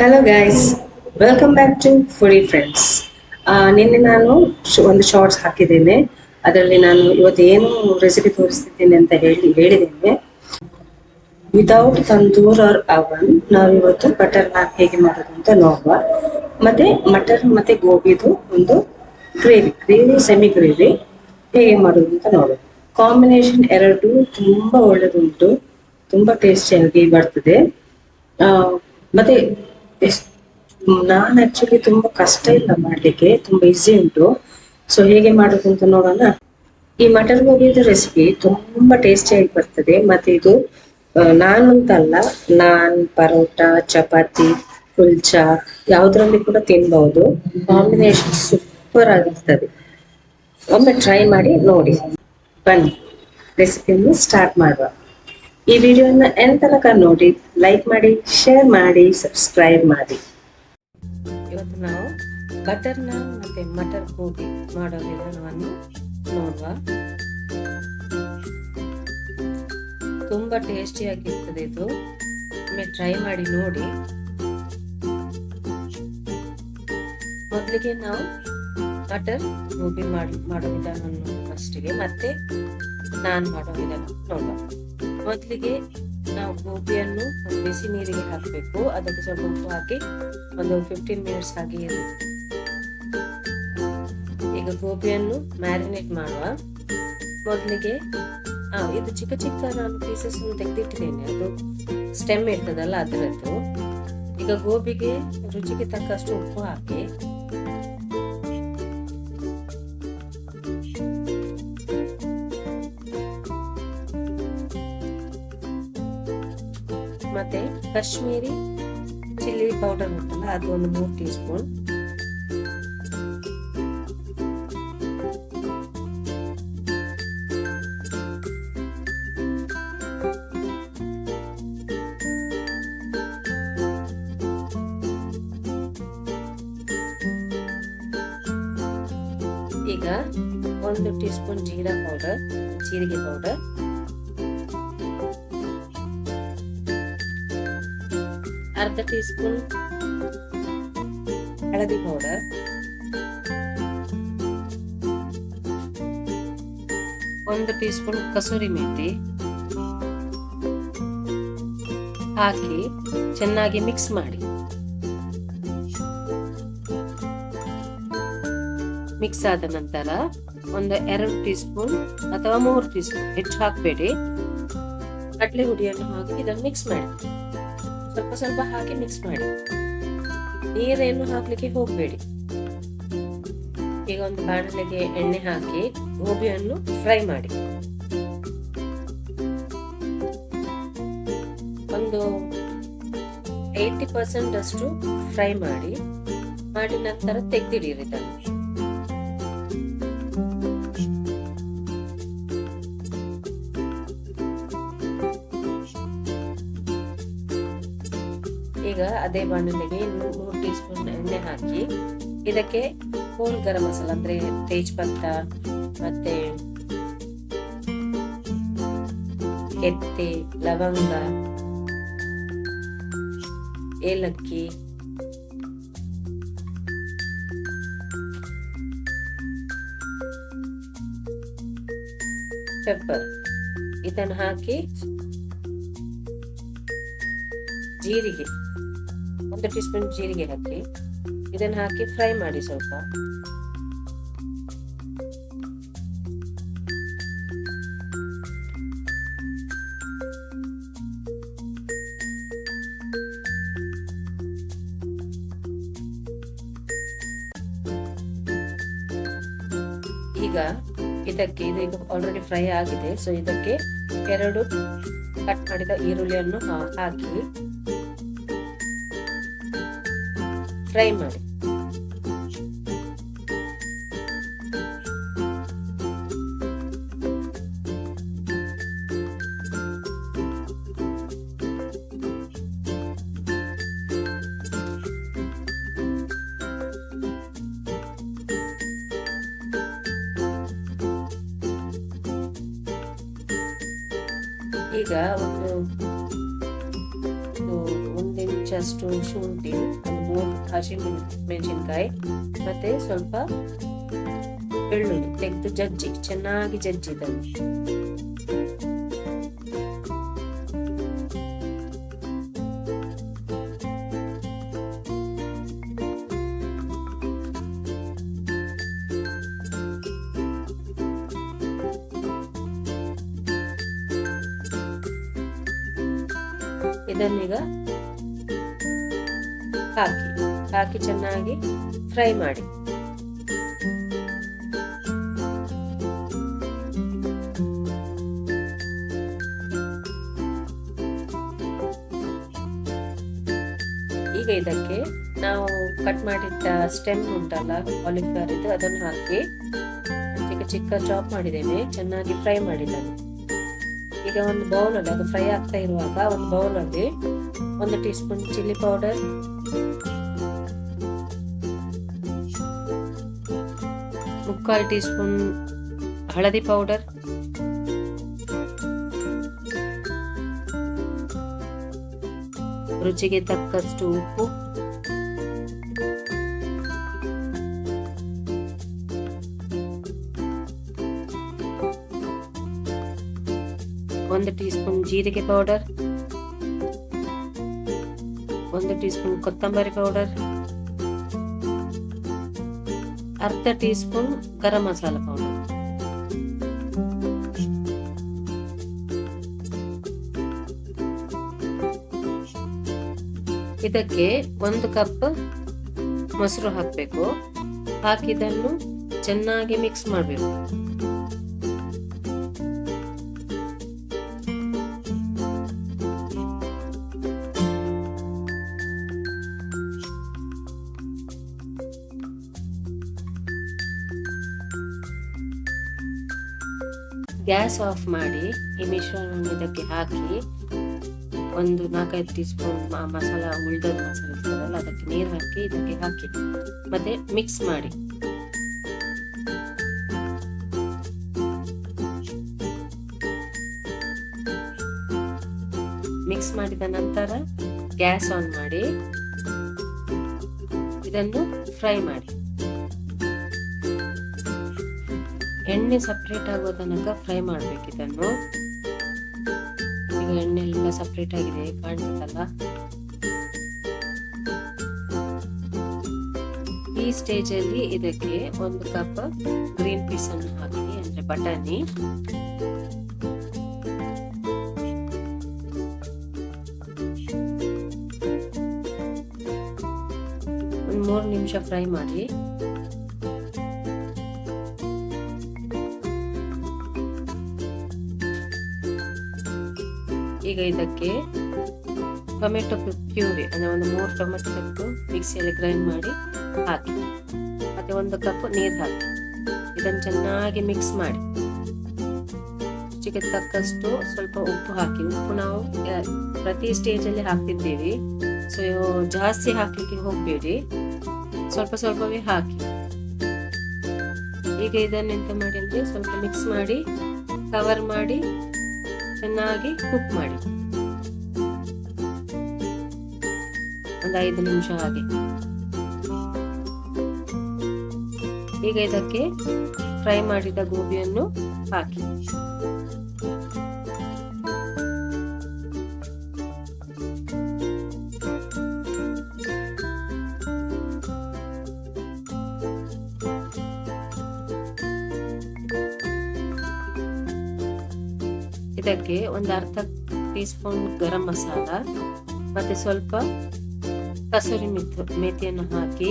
Hello guys, welcome back to foodie friends. ನಿನ್ನೆ ನಾನು ಒಂದು ಶಾರ್ಟ್ಸ್ ಹಾಕಿದ್ದೇನೆ. ಅದರಲ್ಲಿ ನಾನು ಇವತ್ತು ಏನು ರೆಸಿಪಿ ತೋರಿಸ್ತಿದ್ದೇನೆ ಅಂತ ಹೇಳಿದ್ದೇನೆ. ವಿತೌಟ್ ತಂದೂರ್ ಆರ್ ಅವನ್ ನಾವಿವತ್ತು ಬಟರ್ ನಾನ್ ಹೇಗೆ ಮಾಡೋದು ಅಂತ ನೋಡುವ. ಮತ್ತೆ ಮಟರ್ ಮತ್ತೆ ಗೋಬಿದು ಒಂದು ಗ್ರೇವಿ ಸೆಮಿ ಗ್ರೇವಿ ಹೇಗೆ ಮಾಡೋದು ಅಂತ ನೋಡುವ. ಕಾಂಬಿನೇಷನ್ ಎರಡು ತುಂಬಾ ಒಳ್ಳೆದುಂಟು, ತುಂಬಾ ಟೇಸ್ಟಿಯಾಗಿ ಬರ್ತದೆ. ಆ, ಮತ್ತೆ ನಾನು ಆಕ್ಚುಲಿ ತುಂಬಾ ಕಷ್ಟ ಇಲ್ಲ ಮಾಡ್ಲಿಕ್ಕೆ, ತುಂಬಾ ಈಸಿ ಉಂಟು. ಸೊ ಹೇಗೆ ಮಾಡೋದು ಅಂತ ನೋಡೋಣ. ಈ ಮಟನ್ ಗೋಬಿದು ರೆಸಿಪಿ ತುಂಬಾ ಟೇಸ್ಟಿಯಾಗಿ ಬರ್ತದೆ. ಮತ್ತೆ ಇದು ನಾನ್ ಅಂತಲ್ಲ, ನಾನ್, ಪರೋಟ, ಚಪಾತಿ, ಕುಲ್ಚಾ ಯಾವುದ್ರಲ್ಲಿ ಕೂಡ ತಿನ್ಬಹುದು. ಕಾಂಬಿನೇಷನ್ ಸೂಪರ್ ಆಗಿರ್ತದೆ. ಒಮ್ಮೆ ಟ್ರೈ ಮಾಡಿ ನೋಡಿ. ಬನ್ನಿ ರೆಸಿಪಿಯನ್ನು ಸ್ಟಾರ್ಟ್ ಮಾಡುವ. ಈ ವಿಡಿಯೋನ ಎಂಡ್ ತನಕ ನೋಡಿ, ಲೈಕ್ ಮಾಡಿ, ಶೇರ್ ಮಾಡಿ, ಸಬ್ಸ್ಕ್ರೈಬ್ ಮಾಡಿ. ಇವತ್ತು ನಾವು ಬಟರ್ ನಾನ್ ಮತ್ತೆ ಮಟರ್ ಗೋಬಿ ಮಾಡೋ ವಿಧಾನವನ್ನು ನೋಡುವ. ತುಂಬಾ ಟೇಸ್ಟಿಯಾಗಿರ್ತದೆ ಇದು, ಒಮ್ಮೆ ಟ್ರೈ ಮಾಡಿ ನೋಡಿ. ಮೊದಲಿಗೆ ನಾವು ಬಟರ್ ಗೋಬಿ ಮಾಡೋ ವಿಧಾನವನ್ನು ಫಸ್ಟಿಗೆ, ಮತ್ತೆ ನಾನ್ ಮಾಡೋ ವಿಧಾನ ನೋಡುವ. ಮೊದಲಿಗೆ ನಾವು ಗೋಬಿಯನ್ನು ಬಿಸಿ ನೀರಿಗೆ ಹಾಕಬೇಕು. ಅದಕ್ಕೆ ಸ್ವಲ್ಪ ಉಪ್ಪು ಹಾಕಿ ಒಂದು 15 ಮಿನಿಟ್ಸ್ ಹಾಗೆ ಇರಿ. ಈಗ ಗೋಬಿಯನ್ನು ಮ್ಯಾರಿನೇಟ್ ಮಾಡುವ. ಮೊದಲಿಗೆ ಇದು ಚಿಕ್ಕ ಚಿಕ್ಕ ನಾನು ಪೀಸಸ್ ತೆಗೆದಿಟ್ಟಿದ್ದೇನೆ, ಅದು ಸ್ಟೆಮ್ ಇರ್ತದಲ್ಲ ಅದರದ್ದು. ಈಗ ಗೋಬಿಗೆ ರುಚಿಗೆ ತಕ್ಕಷ್ಟು ಉಪ್ಪು ಹಾಕಿ ಮತ್ತೆ ಕಾಶ್ಮೀರಿ ಚಿಲ್ಲಿ ಪೌಡರ್ ಉಂಟಲ್ಲ, ಅದು ಒಂದು 3 ಟೀ ಸ್ಪೂನ್. ಈಗ 1 ಟೀ ಸ್ಪೂನ್ ಜೀರಿಗೆ ಪೌಡರ್, ಅರ್ಧ ಟೀ ಸ್ಪೂನ್ ಹಳದಿ powder, 1 teaspoon kasuri methi ಹಾಕಿ ಚೆನ್ನಾಗಿ ಮಿಕ್ಸ್ ಮಾಡಿ. ಮಿಕ್ಸ್ ಆದ ನಂತರ ಒಂದು 2 ಟೀ ಸ್ಪೂನ್ ಅಥವಾ 3 ಟೀ ಸ್ಪೂನ್, ಹೆಚ್ಚು ಹಾಕಬೇಡಿ, ಕಡಲೆ ಹುಡಿಯನ್ನು ಹಾಕಿ ಇದನ್ನು ಮಿಕ್ಸ್ ಮಾಡಿ. ಸ್ವಲ್ಪ ಸ್ವಲ್ಪ ಹಾಕಿ ಮಿಕ್ಸ್ ಮಾಡಿ, ನೀರೇನು ಹಾಕ್ಲಿಕ್ಕೆ ಹೋಗಬೇಡಿ. ಈಗ ಒಂದು ಬಾಣಲೆಗೆ ಎಣ್ಣೆ ಹಾಕಿ ಗೋಬಿಯನ್ನು ಫ್ರೈ ಮಾಡಿ. ಒಂದು 80% ಅಷ್ಟು ಫ್ರೈ ಮಾಡಿ ನಂತರ ತೆಗೆದಿಡಿರಿ ಇದನ್ನು. ಈಗ ಅದೇ ಬಾಣಲೆಗೆ 3 ಟೀ ಸ್ಪೂನ್ ಎಣ್ಣೆ ಹಾಕಿ ಇದಕ್ಕೆ ಹೋಲ್ ಗರಂ ಮಸಾಲ ಅಂದ್ರೆ ತೇಜ್ಪತ್ತ ಮತ್ತೆ ಎತ್ತೆ, ಲವಂಗ, ಏಲಕ್ಕಿ, ಪೆಪ್ಪರ್ ಇದನ್ನು ಹಾಕಿ, ಜೀರಿಗೆ 1 ಟೀ ಸ್ಪೂನ್ ಜೀರಿಗೆ ಹಾಕಿ ಇದನ್ನು ಹಾಕಿ ಫ್ರೈ ಮಾಡಿ ಸ್ವಲ್ಪ. ಈಗ ಇದಕ್ಕೆ ಇದು ಆಲ್ರೆಡಿ ಫ್ರೈ ಆಗಿದೆ. ಸೊ ಇದಕ್ಕೆ 2 ಕಟ್ ಮಾಡಿದ ಈರುಳ್ಳಿಯನ್ನು ಹಾಕಿ ಫ್ರೈ ಮಾಡಿ. ಈಗ 1 ಇಂಚ್ ಇಂಚಷ್ಟು ಶುಂಠಿ, ಒಂದು 3 ಹಸಿಮೆಣಸಿನಕಾಯಿ ಮತ್ತೆ ಸ್ವಲ್ಪ ಬೆಳ್ಳುಳ್ಳಿ ತೆಗೆದು ಚೆನ್ನಾಗಿ ಜಜ್ಜಿದನು. ಇದನ್ನೀಗ ಹಾಕಿ ಚೆನ್ನಾಗಿ ಫ್ರೈ ಮಾಡಿ. ಈಗ ಇದಕ್ಕೆ ನಾವು ಕಟ್ ಮಾಡಿಟ್ಟ ಸ್ಟೆಮ್ ಉಂಟಲ್ಲ ಕಾಲಿಫ್ಲವರ್ ಇದು, ಅದನ್ನು ಹಾಕಿ ಚಿಕ್ಕ ಚಾಪ್ ಮಾಡಿದ್ದೇನೆ, ಚೆನ್ನಾಗಿ ಫ್ರೈ ಮಾಡಿದ್ದೇನೆ. ಈಗ ಒಂದು ಬೌಲಲ್ಲಿ ಅದು ಫ್ರೈ ಆಗ್ತಾ ಇರುವಾಗ ಒಂದು ಬೌಲಲ್ಲಿ 1 ಟೀ ಸ್ಪೂನ್ ಚಿಲ್ಲಿ ಪೌಡರ್, ಮುಕ್ಕಾಲು ಟೀ ಸ್ಪೂನ್ ಹಳದಿ ಪೌಡರ್, ರುಚಿಗೆ ತಕ್ಕಷ್ಟು ಉಪ್ಪು, ಒಂದು ಟೀ ಸ್ಪೂನ್ ಜೀರಿಗೆ ಪೌಡರ್, 1 ಟೀ ಸ್ಪೂನ್ ಕೊತ್ತಂಬರಿ ಪೌಡರ್, ಅರ್ಧ tea spoon garam masala powder. ಇದಕ್ಕೆ 1 ಕಪ್ ಮೊಸರು ಹಾಕಬೇಕು. ಹಾಕಿದನ್ನು ಚೆನ್ನಾಗಿ ಮಿಕ್ಸ್ ಮಾಡಬೇಕು. ಗ್ಯಾಸ್ ಆಫ್ ಮಾಡಿ ಈ ಮಿಶ್ರಣವನ್ನು ಇದಕ್ಕೆ ಹಾಕಿ ಒಂದು 4-5 ಟೀ ಸ್ಪೂನ್ ಮಸಾಲ, ಉಳಿದ ಮಸಾಲ ಇರ್ತದಲ್ಲ ಅದಕ್ಕೆ ನೀರು ಹಾಕಿ ಇದಕ್ಕೆ ಹಾಕಿ ಮತ್ತೆ ಮಿಕ್ಸ್ ಮಾಡಿ. ಮಿಕ್ಸ್ ಮಾಡಿದ ನಂತರ ಗ್ಯಾಸ್ ಆನ್ ಮಾಡಿ ಇದನ್ನು ಫ್ರೈ ಮಾಡಿ. ಎಣ್ಣೆ ಸಪ್ರೇಟ್ ಆಗೋ ತನಕ ಫ್ರೈ ಮಾಡ್ಬೇಕು ಇದನ್ನು. ಈಗ ಎಣ್ಣೆ ಎಲ್ಲ ಸಪ್ರೇಟ್ ಆಗಿದೆ, ಕಾಣ್ತದಲ್ಲ. ಈ ಸ್ಟೇಜ್ ಅಲ್ಲಿ ಇದಕ್ಕೆ 1 ಕಪ್ ಗ್ರೀನ್ ಪೀಸ್ ಅನ್ನು ಹಾಕಿ, ಅಂದ್ರೆ ಬಟಾಣಿ. ಒಂದು 3 ನಿಮಿಷ ಫ್ರೈ ಮಾಡಿ. ಈಗ ಇದಕ್ಕೆ ಟೊಮೆಟೊ ಪ್ಯೂರಿ, ಅಂದ್ರೆ ಒಂದು 3 ಟೊಮೆಟೊ ತೆಗೆದು ಮಿಕ್ಸಿಯಲ್ಲಿ ಗ್ರೈಂಡ್ ಮಾಡಿ ಹಾಕಿ, ಮತ್ತೆ 1 ಕಪ್ ನೀರು ಹಾಕಿ ಇದನ್ನು ಚೆನ್ನಾಗಿ ಮಿಕ್ಸ್ ಮಾಡಿ. ರುಚಿಗೆ ತಕ್ಕಷ್ಟು ಸ್ವಲ್ಪ ಉಪ್ಪು ಹಾಕಿ. ಉಪ್ಪು ನಾವು ಪ್ರತಿ ಸ್ಟೇಜಲ್ಲಿ ಹಾಕ್ತಿದ್ದೀವಿ, ಸೊ ಜಾಸ್ತಿ ಹಾಕ್ಲಿಕ್ಕೆ ಹೋಗಬೇಡಿ, ಸ್ವಲ್ಪವೇ ಹಾಕಿ. ಈಗ ಇದನ್ನು ಎಂತ ಮಾಡಿ ಅಂದ್ರೆ ಸ್ವಲ್ಪ ಮಿಕ್ಸ್ ಮಾಡಿ ಕವರ್ ಮಾಡಿ ಚೆನ್ನಾಗಿ ಕುಕ್ ಮಾಡಿ ಒಂದು 5 ನಿಮಿಷ ಹಾಗೆ. ಈಗ ಇದಕ್ಕೆ ಫ್ರೈ ಮಾಡಿದ ಗೋಬಿಯನ್ನು ಹಾಕಿ. ಇದಕ್ಕೆ ಒಂದು ಅರ್ಧ ಟೀ ಸ್ಪೂನ್ ಗರಂ ಮಸಾಲ ಮತ್ತೆ ಸ್ವಲ್ಪ ಕಸೂರಿ ಮೇಥಿಯನ್ನು ಹಾಕಿ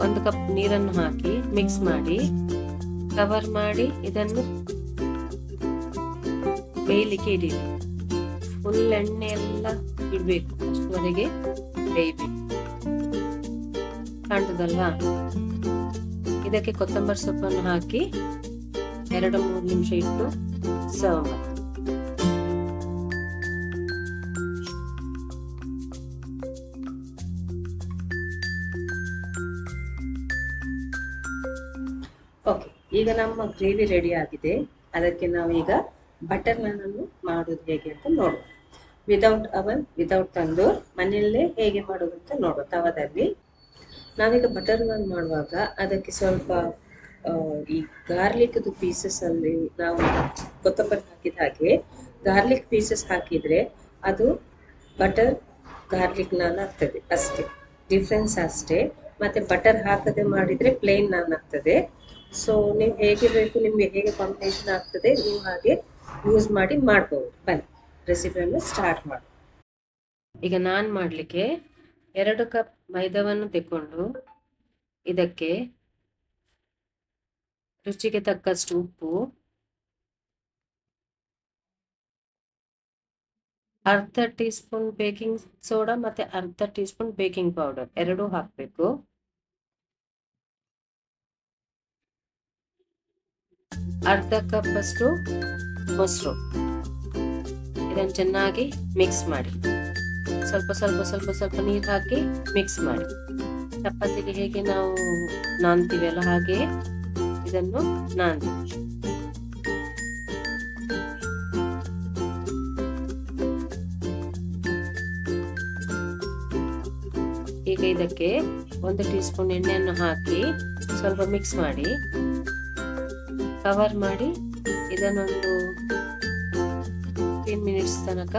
ಒಂದು ಕಪ್ ನೀರನ್ನು ಹಾಕಿ ಮಿಕ್ಸ್ ಮಾಡಿ ಕವರ್ ಮಾಡಿ ಇದನ್ನು ಬೇಯಲಿಕ್ಕೆ ಇಡೀರಿ. ಫುಲ್ ಎಣ್ಣೆ ಎಲ್ಲ ಇಡಬೇಕು, ಅಷ್ಟುವರೆಗೆ ಬೇಯಬೇಕು. ಕಾಣ್ತದಲ್ವಾ? ಇದಕ್ಕೆ ಕೊತ್ತಂಬರಿ ಸೊಪ್ಪನ್ನು ಹಾಕಿ 2-3 ನಿಮಿಷ ಇಟ್ಟು ಸರ್ವ್ ಮಾಡಿ. ಓಕೆ, ಈಗ ನಮ್ಮ ಗ್ರೇವಿ ರೆಡಿ ಆಗಿದೆ. ಅದಕ್ಕೆ ನಾವು ಈಗ ಬಟರ್ ನಾನ್ ಅನ್ನು ಮಾಡೋದು ಹೇಗೆ ಅಂತ ನೋಡುವ. ವಿದೌಟ್ ಅವನ್, ವಿದೌಟ್ ತಂದೂರ್, ಮನೆಯಲ್ಲೇ ಹೇಗೆ ಮಾಡೋದು ಅಂತ ನೋಡುವ ತವದಲ್ಲಿ. ನಾವೀಗ ಬಟರ್ ನಾನ್ ಮಾಡುವಾಗ ಅದಕ್ಕೆ ಸ್ವಲ್ಪ ಈ ಗಾರ್ಲಿಕ್ದು ಪೀಸಸ್ ಅಲ್ಲಿ ನಾವು ಕೊತ್ತಂಬರಿ ಹಾಕಿದ ಹಾಗೆ ಗಾರ್ಲಿಕ್ ಪೀಸಸ್ ಹಾಕಿದ್ರೆ ಅದು ಬಟರ್ ಗಾರ್ಲಿಕ್ ನಾನ್ ಆಗ್ತದೆ ಅಷ್ಟೇ, ಡಿಫ್ರೆನ್ಸ್ ಅಷ್ಟೇ. ಮತ್ತೆ ಬಟರ್ ಹಾಕದೆ ಮಾಡಿದ್ರೆ ಪ್ಲೇನ್ ನಾನ್ ಆಗ್ತದೆ. ಸೊ ನೀವು ಹೇಗೆ ಬೇಕು, ನಿಮ್ಗೆ ಹೇಗೆ ಕಾಂಬಿನೇಷನ್ ಆಗ್ತದೆ ನೀವು ಹಾಗೆ ಯೂಸ್ ಮಾಡಿ ಮಾಡ್ಬೋದು. ಬನ್ನಿ ರೆಸಿಪಿಯನ್ನು ಸ್ಟಾರ್ಟ್ ಮಾಡಿ. ಈಗ ನಾನ್ ಮಾಡಲಿಕ್ಕೆ 2 ಕಪ್ ಮೈದಾವನ್ನು ತೆಕ್ಕೊಂಡು ಇದಕ್ಕೆ ರುಚಿಗೆ ತಕ್ಕಷ್ಟು ಉಪ್ಪು, ಅರ್ಧ ಟೀ ಸ್ಪೂನ್ ಬೇಕಿಂಗ್ ಸೋಡಾ ಮತ್ತೆ ಅರ್ಧ ಟೀ ಸ್ಪೂನ್ ಬೇಕಿಂಗ್ ಪೌಡರ್ ಎರಡೂ ಹಾಕಬೇಕು. ಅರ್ಧ ಕಪ್ ಅಷ್ಟು ಮೊಸರು. ಇದನ್ನು ಚೆನ್ನಾಗಿ ಮಿಕ್ಸ್ ಮಾಡಿ. ಸ್ವಲ್ಪ ಸ್ವಲ್ಪ ಸ್ವಲ್ಪ ಸ್ವಲ್ಪ ನೀರು ಹಾಕಿ ಮಿಕ್ಸ್ ಮಾಡಿ. ಚಪಾತಿಗೆ ಹೇಗೆ ನಾವು ನಾನ್ತೀವಲ್ಲ ಹಾಗೆ ಇದನ್ನು ನಾನ್ತೀವಿ. ಈಗ ಇದಕ್ಕೆ 1 ಟೀ ಸ್ಪೂನ್ ಎಣ್ಣೆಯನ್ನು ಹಾಕಿ ಸ್ವಲ್ಪ ಮಿಕ್ಸ್ ಮಾಡಿ ಕವರ್ ಮಾಡಿ ಇದನ್ನೊಂದು 15 ಮಿನಿಟ್ಸ್ ತನಕ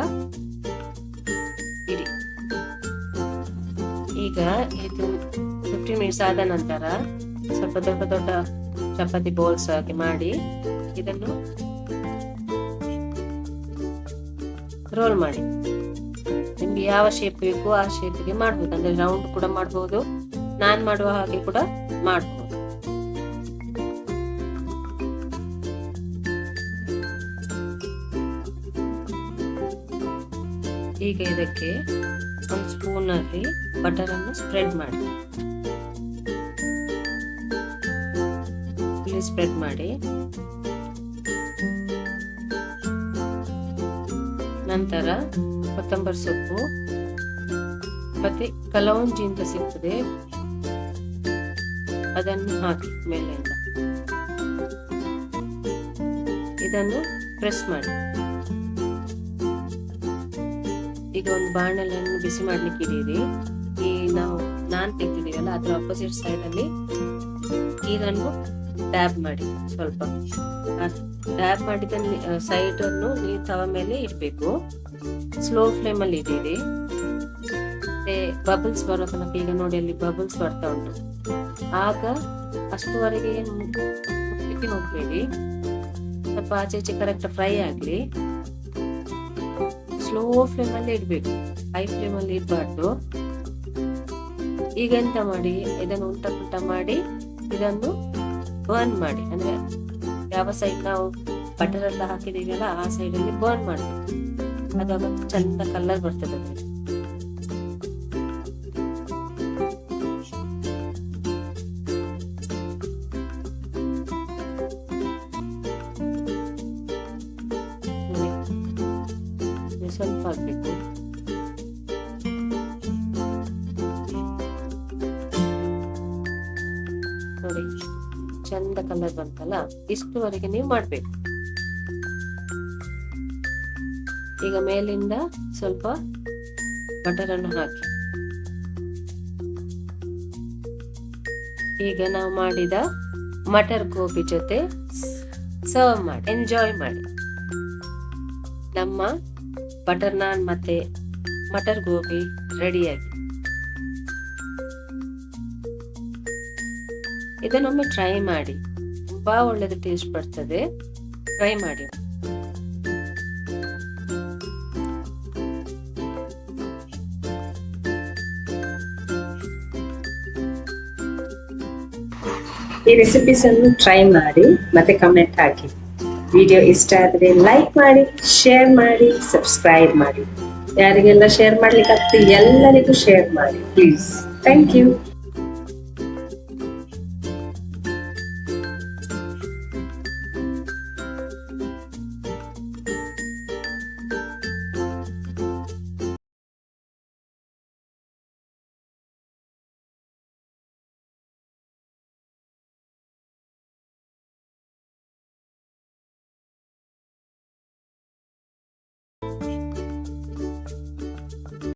ಇಡಿ. ಈಗ ಇದು 15 ಮಿನಿಟ್ಸ್ ಆದ ನಂತರ ಸ್ವಲ್ಪ ದೊಡ್ಡ ದೊಡ್ಡ ಚಪಾತಿ ಬೋಲ್ಸ್ ಆಗಿ ಮಾಡಿ ಇದನ್ನು ರೋಲ್ ಮಾಡಿ. ನಿಮ್ಗೆ ಯಾವ ಶೇಪ್ ಬೇಕು ಆ ಶೇಪ್ಗೆ ಮಾಡ್ಬೋದು. ಅಂದ್ರೆ ರೌಂಡ್ ಕೂಡ ಮಾಡ್ಬೋದು, ನಾನ್ ಮಾಡುವ ಹಾಗೆ ಕೂಡ ಮಾಡ್ಬೋದು. ಈಗ ಇದಕ್ಕೆ 1 ಸ್ಪೂನ್ ಅಲ್ಲಿ ಬಟರ್ ಅನ್ನು ಸ್ಪ್ರೆಡ್ ಮಾಡಿ. ಇಲ್ಲಿ ಸ್ಪ್ರೆಡ್ ಮಾಡಿ ನಂತರ ಕೊತ್ತಂಬರಿ ಸೊಪ್ಪು ಮತ್ತೆ ಕಲವಂಜಿ ಅಂತ ಸಿಗ್ತದೆ, ಅದನ್ನು ಹಾಕಿ ಮೇಲಿಂದ ಇದನ್ನು ಪ್ರೆಸ್ ಮಾಡಿ. ಈಗ ಒಂದು ಬಾಣಲೆಯನ್ನು ಬಿಸಿ ಮಾಡ್ಲಿಕ್ಕೆ ಇಡೀರಿ. ಈ ನಾವು ನಾನ್ ತೆಗ್ದಿದೀವಲ್ಲ ಅದ್ರ ಅಪೋಸಿಟ್ ಸೈಡ್ ಅಲ್ಲಿ ನೀರನ್ನು ಟ್ಯಾಬ್ ಮಾಡಿ. ಸ್ವಲ್ಪ ಟ್ಯಾಬ್ ಮಾಡಿದ ಸೈಡ್ ಅನ್ನು ನೀವು ತವ ಮೇಲೆ ಇಡಬೇಕು. ಸ್ಲೋ ಫ್ಲೇಮ್ ಅಲ್ಲಿ ಇಡೀರಿ. ಮತ್ತೆ ಬಬಲ್ಸ್ ಬರೋ ತನಕ, ಈಗ ನೋಡಿ ಅಲ್ಲಿ ಬಬಲ್ಸ್ ಬರ್ತಾ ಉಂಟು, ಆಗ ಅಷ್ಟುವರೆಗೆ ಮುಟ್ಲಿಕ್ಕೆ ಹೋಗ್ಬೇಡಿ. ಸ್ವಲ್ಪ ಆಚೆ ಈಚೆ ಕರೆಕ್ಟ್ ಫ್ರೈ ಆಗ್ಲಿ. ಸ್ಲೋ ಫ್ಲೇಮ್ ಅಲ್ಲಿ ಇಡ್ಬೇಕು, ಹೈ ಫ್ಲೇಮ್ ಅಲ್ಲಿ ಇಡಬಾರ್ದು. ಈಗ ಎಂತ ಮಾಡಿ, ಇದನ್ನು ಉಲ್ಟ ಪುಲ್ಟ ಮಾಡಿ ಇದನ್ನು ಬರ್ನ್ ಮಾಡಿ. ಅಂದ್ರೆ ಯಾವ ಸೈಡ್ ನಾವು ಬಟರ್ ಎಲ್ಲ ಹಾಕಿದೀವಲ್ಲ ಆ ಸೈಡ್ ಅಲ್ಲಿ ಬರ್ನ್ ಮಾಡ್ಬೇಕು. ಅದಾಗ ಚಂದ ಕಲರ್ ಬರ್ತದೆ. ಸ್ವಲ್ಪ ಹಾಕ್ಬೇಕು. ನೋಡಿ ಚಂದ ಕಲರ್ ಬಂತಲ್ಲ, ಇಷ್ಟುವರೆಗೆ ನೀವು ಮಾಡ್ಬೇಕು. ಈಗ ಮೇಲಿಂದ ಸ್ವಲ್ಪ ಬಟರ್ ಅನ್ನು ಹಾಕಿ ಈಗ ನಾವು ಮಾಡಿದ ಮಟರ್ ಗೋಬಿ ಜೊತೆ ಸರ್ವ್ ಮಾಡಿ ಎಂಜಾಯ್ ಮಾಡಿ. ನಮ್ಮ ಬಟರ್ ನಾನ್ ಮತ್ತೆ ಮಟರ್ ಗೋಬಿ ರೆಡಿಯಾಗಿ. ಇದನ್ನೊಮ್ಮೆ ಟ್ರೈ ಮಾಡಿ, ತುಂಬಾ ಒಳ್ಳೆದು ಟೇಸ್ಟ್ ಬರ್ತದೆ. ಟ್ರೈ ಮಾಡಿ. ಈ ರೆಸಿಪೀಸ್ ಅನ್ನು ಟ್ರೈ ಮಾಡಿ ಮತ್ತೆ ಕಮೆಂಟ್ ಹಾಕಿ. ವಿಡಿಯೋ ಇಷ್ಟ ಆದ್ರೆ ಲೈಕ್ ಮಾಡಿ, ಶೇರ್ ಮಾಡಿ, ಸಬ್ಸ್ಕ್ರೈಬ್ ಮಾಡಿ. ಯಾರಿಗೆಲ್ಲ ಶೇರ್ ಮಾಡ್ಲಿಕ್ಕೆ ಆಗ್ತದೆ ಎಲ್ಲರಿಗೂ ಶೇರ್ ಮಾಡಿ ಪ್ಲೀಸ್. Thank you.